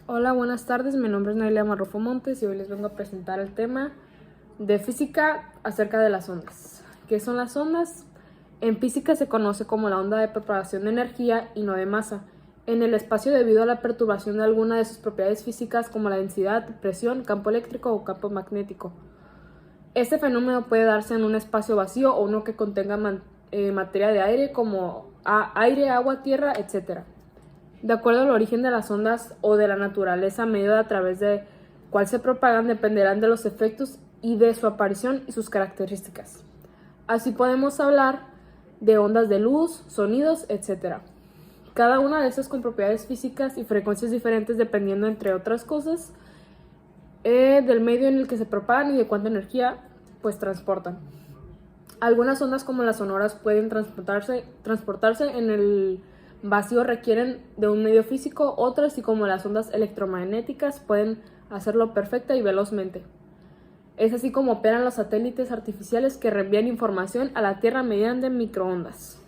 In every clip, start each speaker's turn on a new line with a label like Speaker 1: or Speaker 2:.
Speaker 1: Hola, buenas tardes. Mi nombre es Nailia Marrufo Montes y hoy les vengo a presentar el tema de física acerca de las ondas. ¿Qué son las ondas? En física se conoce como la onda de propagación de energía y no de masa en el espacio debido a la perturbación de alguna de sus propiedades físicas como la densidad, presión, campo eléctrico o campo magnético. Este fenómeno puede darse en un espacio vacío o uno que contenga materia de aire como aire, agua, tierra, etc. De acuerdo al origen de las ondas o de la naturaleza medida a través de cuál se propagan dependerán de los efectos y de su aparición y sus características. Así podemos hablar de ondas de luz, sonidos, etc. Cada una de estas con propiedades físicas y frecuencias diferentes dependiendo, entre otras cosas, del medio en el que se propagan y de cuánta energía pues transportan. Algunas ondas como las sonoras pueden transportarse en el vacío, requieren de un medio físico, otras y como las ondas electromagnéticas pueden hacerlo perfecta y velozmente. Es así como operan los satélites artificiales que reenvían información a la Tierra mediante microondas.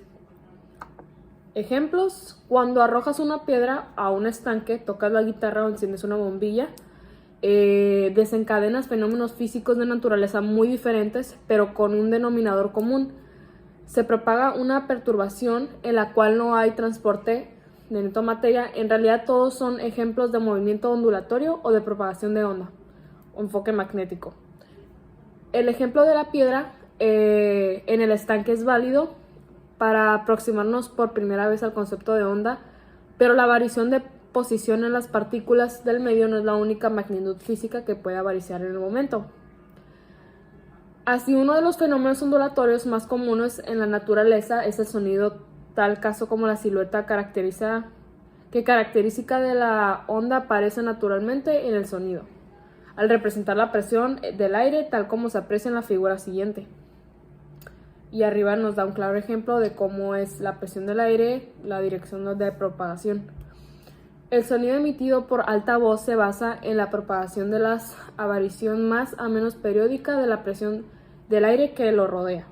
Speaker 1: Ejemplos: cuando arrojas una piedra a un estanque, tocas la guitarra o enciendes una bombilla, desencadenas fenómenos físicos de naturaleza muy diferentes, pero con un denominador común. Se propaga una perturbación en la cual no hay transporte de neta materia. En realidad todos son ejemplos de movimiento ondulatorio o de propagación de onda o enfoque magnético. El ejemplo de la piedra en el estanque es válido para aproximarnos por primera vez al concepto de onda, pero la variación de posición en las partículas del medio no es la única magnitud física que pueda variar en el momento. Así, uno de los fenómenos ondulatorios más comunes en la naturaleza es el sonido, tal caso como la silueta característica de la onda aparece naturalmente en el sonido, al representar la presión del aire, tal como se aprecia en la figura siguiente. Y arriba nos da un claro ejemplo de cómo es la presión del aire, la dirección de propagación. El sonido emitido por alta voz se basa en la propagación de la variación más a menos periódica de la presión del aire que lo rodea,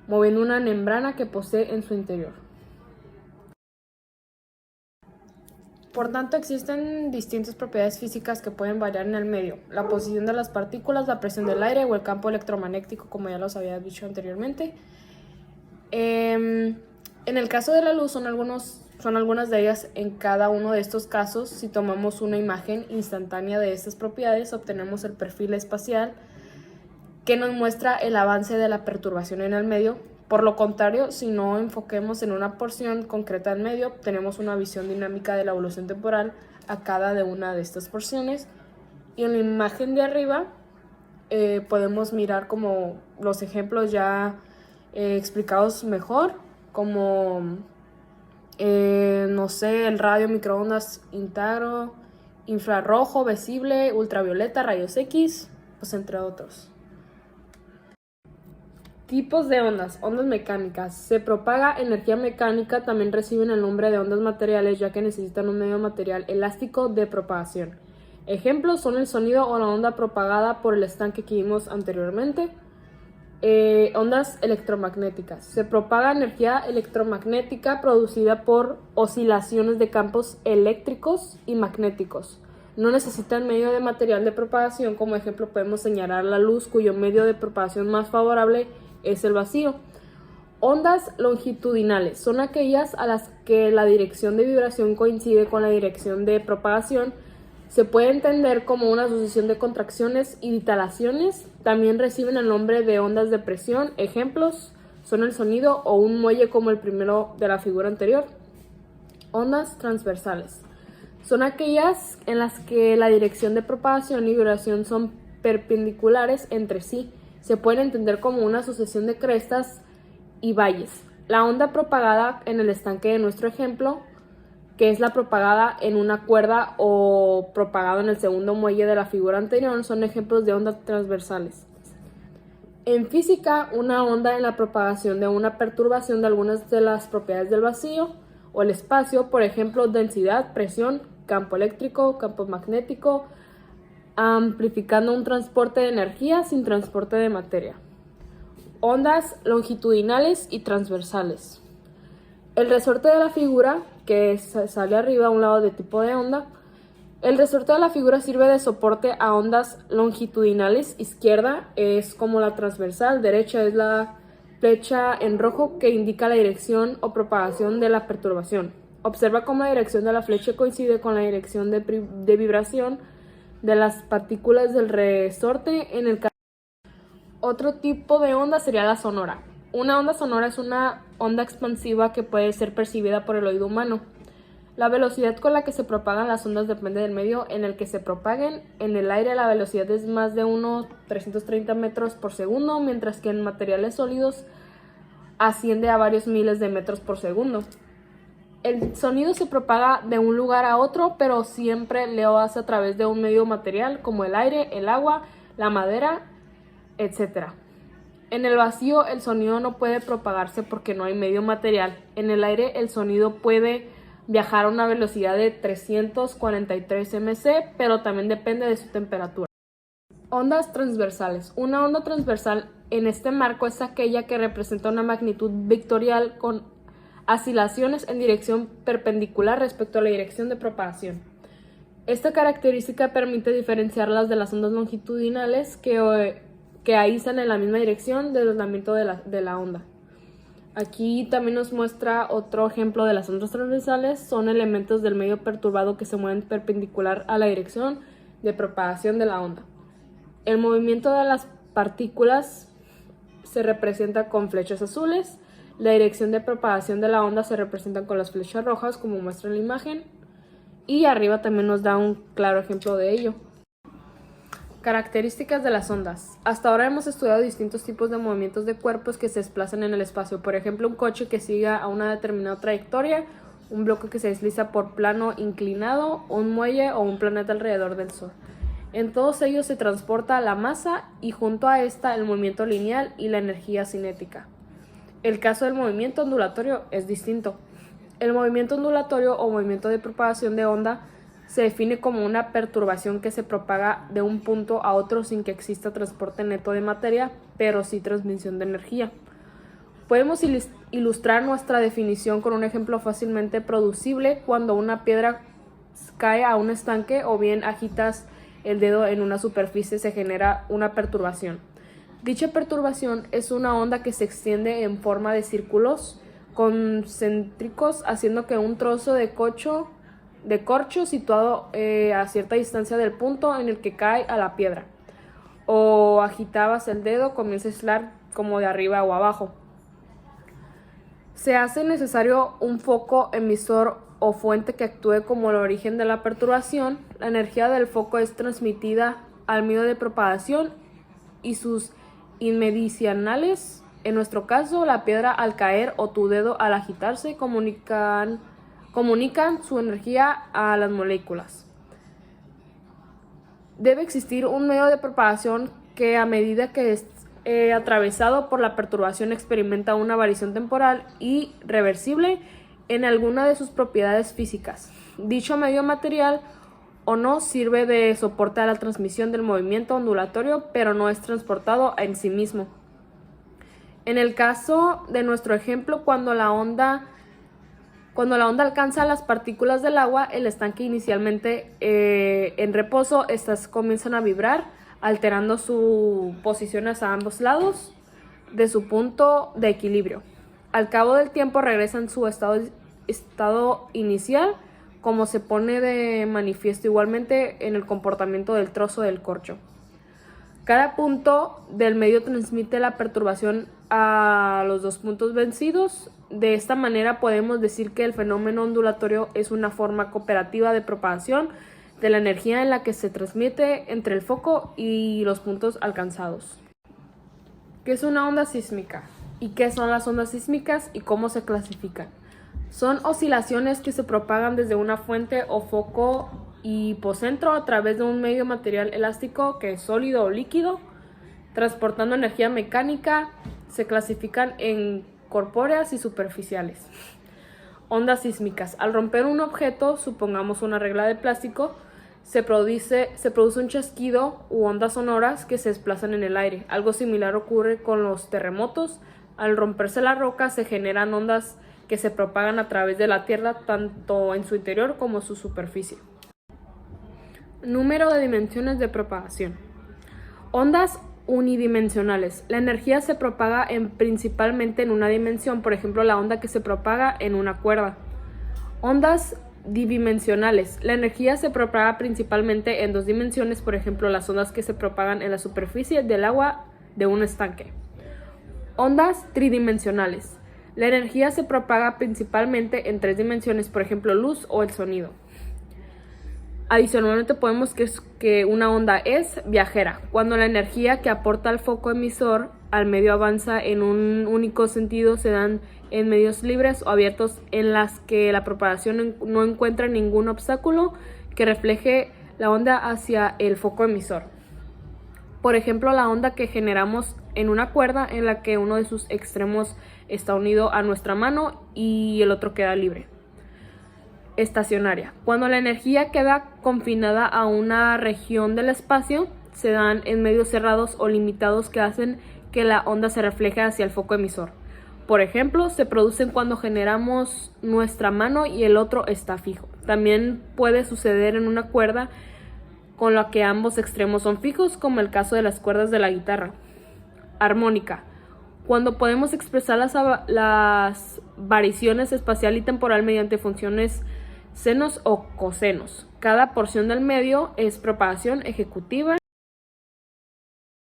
Speaker 1: moviendo una membrana que posee en su interior. Por tanto, existen distintas propiedades físicas que pueden variar en el medio: la posición de las partículas, la presión del aire o el campo electromagnético, como ya los había dicho anteriormente. En el caso de la luz son algunas de ellas. En cada uno de estos casos, si tomamos una imagen instantánea de estas propiedades, obtenemos el perfil espacial que nos muestra el avance de la perturbación en el medio. Por lo contrario, si no enfoquemos en una porción concreta del medio, obtenemos una visión dinámica de la evolución temporal a cada de una de estas porciones. Y en la imagen de arriba podemos mirar como los ejemplos ya explicados mejor, como no sé, el radio, microondas, infrarrojo, visible, ultravioleta, rayos X, pues entre otros. Tipos de ondas. Ondas mecánicas. Se propaga energía mecánica, también reciben el nombre de ondas materiales ya que necesitan un medio material elástico de propagación. Ejemplos son el sonido o la onda propagada por el estanque que vimos anteriormente. Ondas electromagnéticas. Se propaga energía electromagnética producida por oscilaciones de campos eléctricos y magnéticos. No necesitan medio de material de propagación. Como ejemplo podemos señalar la luz, cuyo medio de propagación más favorable es el vacío. Ondas longitudinales son aquellas a las que la dirección de vibración coincide con la dirección de propagación. Se puede entender como una sucesión de contracciones y dilataciones. También reciben el nombre de ondas de presión. Ejemplos son el sonido o un muelle como el primero de la figura anterior. Ondas transversales son aquellas en las que la dirección de propagación y vibración son perpendiculares entre sí. Se pueden entender como una sucesión de crestas y valles. La onda propagada en el estanque de nuestro ejemplo, que es la propagada en una cuerda o propagado en el segundo muelle de la figura anterior, son ejemplos de ondas transversales. En física, una onda es la propagación de una perturbación de algunas de las propiedades del vacío o el espacio, por ejemplo, densidad, presión, campo eléctrico, campo magnético, amplificando un transporte de energía sin transporte de materia. Ondas longitudinales y transversales. El resorte de la figura, que sale arriba a un lado de tipo de onda, El resorte de la figura sirve de soporte a ondas longitudinales. Izquierda es como la transversal, derecha es la flecha en rojo que indica la dirección o propagación de la perturbación. Observa cómo la dirección de la flecha coincide con la dirección de vibración de las partículas del resorte. Otro tipo de onda sería la sonora. Una onda sonora es una onda expansiva que puede ser percibida por el oído humano. La velocidad con la que se propagan las ondas depende del medio en el que se propaguen. En el aire la velocidad es más de unos 330 metros por segundo, mientras que en materiales sólidos asciende a varios miles de metros por segundo. El sonido se propaga de un lugar a otro, pero siempre lo hace a través de un medio material como el aire, el agua, la madera, etc. En el vacío el sonido no puede propagarse porque no hay medio material. En el aire el sonido puede viajar a una velocidad de 343 ms, pero también depende de su temperatura. Ondas transversales. Una onda transversal en este marco es aquella que representa una magnitud vectorial con oscilaciones en dirección perpendicular respecto a la dirección de propagación. Esta característica permite diferenciarlas de las ondas longitudinales que aíslan en la misma dirección de deslizamiento de la onda. Aquí también nos muestra otro ejemplo de las ondas transversales. Son elementos del medio perturbado que se mueven perpendicular a la dirección de propagación de la onda. El movimiento de las partículas se representa con flechas azules. La dirección de propagación de la onda se representa con las flechas rojas, como muestra en la imagen. Y arriba también nos da un claro ejemplo de ello. Características de las ondas. Hasta ahora hemos estudiado distintos tipos de movimientos de cuerpos que se desplazan en el espacio. Por ejemplo, un coche que siga a una determinada trayectoria, un bloque que se desliza por plano inclinado, un muelle o un planeta alrededor del Sol. En todos ellos se transporta la masa y junto a esta el movimiento lineal y la energía cinética. El caso del movimiento ondulatorio es distinto. El movimiento ondulatorio o movimiento de propagación de onda se define como una perturbación que se propaga de un punto a otro sin que exista transporte neto de materia, pero sí transmisión de energía. Podemos ilustrar nuestra definición con un ejemplo fácilmente producible. Cuando una piedra cae a un estanque o bien agitas el dedo en una superficie, se genera una perturbación. Dicha perturbación es una onda que se extiende en forma de círculos concéntricos, haciendo que un trozo de corcho situado a cierta distancia del punto en el que cae a la piedra, o agitabas el dedo, comienza a aislar como de arriba o abajo. Se hace necesario un foco emisor o fuente que actúe como el origen de la perturbación. La energía del foco es transmitida al medio de propagación y sus inmediacionales. En nuestro caso, la piedra al caer o tu dedo al agitarse comunican su energía a las moléculas. Debe existir un medio de propagación que, a medida que es atravesado por la perturbación, experimenta una variación temporal y reversible en alguna de sus propiedades físicas. Dicho medio material o no sirve de soporte a la transmisión del movimiento ondulatorio, pero no es transportado en sí mismo. En el caso de nuestro ejemplo, cuando la onda alcanza las partículas del agua, el estanque inicialmente en reposo, estas comienzan a vibrar, alterando su posición hacia ambos lados de su punto de equilibrio. Al cabo del tiempo regresan a su estado inicial, como se pone de manifiesto igualmente en el comportamiento del trozo del corcho. Cada punto del medio transmite la perturbación a los dos puntos vencidos. De esta manera podemos decir que el fenómeno ondulatorio es una forma cooperativa de propagación de la energía en la que se transmite entre el foco y los puntos alcanzados. ¿Qué es una onda sísmica? ¿Y qué son las ondas sísmicas y cómo se clasifican? Son oscilaciones que se propagan desde una fuente o foco hipocentro a través de un medio material elástico que es sólido o líquido, transportando energía mecánica. Se clasifican en corpóreas y superficiales. Ondas sísmicas. Al romper un objeto, supongamos una regla de plástico, se produce un chasquido u ondas sonoras que se desplazan en el aire. Algo similar ocurre con los terremotos. Al romperse la roca se generan ondas que se propagan a través de la tierra, tanto en su interior como en su superficie. Número de dimensiones de propagación. Ondas unidimensionales. La energía se propaga principalmente en una dimensión, por ejemplo, la onda que se propaga en una cuerda. Ondas bidimensionales. La energía se propaga principalmente en dos dimensiones, por ejemplo, las ondas que se propagan en la superficie del agua de un estanque. Ondas tridimensionales. La energía se propaga principalmente en tres dimensiones, por ejemplo, luz o el sonido. Adicionalmente podemos que una onda es viajera, cuando la energía que aporta el foco emisor al medio avanza en un único sentido, se dan en medios libres o abiertos en las que la propagación no encuentra ningún obstáculo que refleje la onda hacia el foco emisor. Por ejemplo, la onda que generamos en una cuerda en la que uno de sus extremos está unido a nuestra mano y el otro queda libre. Estacionaria. Cuando la energía queda confinada a una región del espacio, se dan en medios cerrados o limitados que hacen que la onda se refleje hacia el foco emisor. Por ejemplo, se producen cuando generamos nuestra mano y el otro está fijo. También puede suceder en una cuerda con la que ambos extremos son fijos, como el caso de las cuerdas de la guitarra. Armónica. Cuando podemos expresar las variaciones espacial y temporal mediante funciones senos o cosenos. Cada porción del medio es propagación ejecutiva.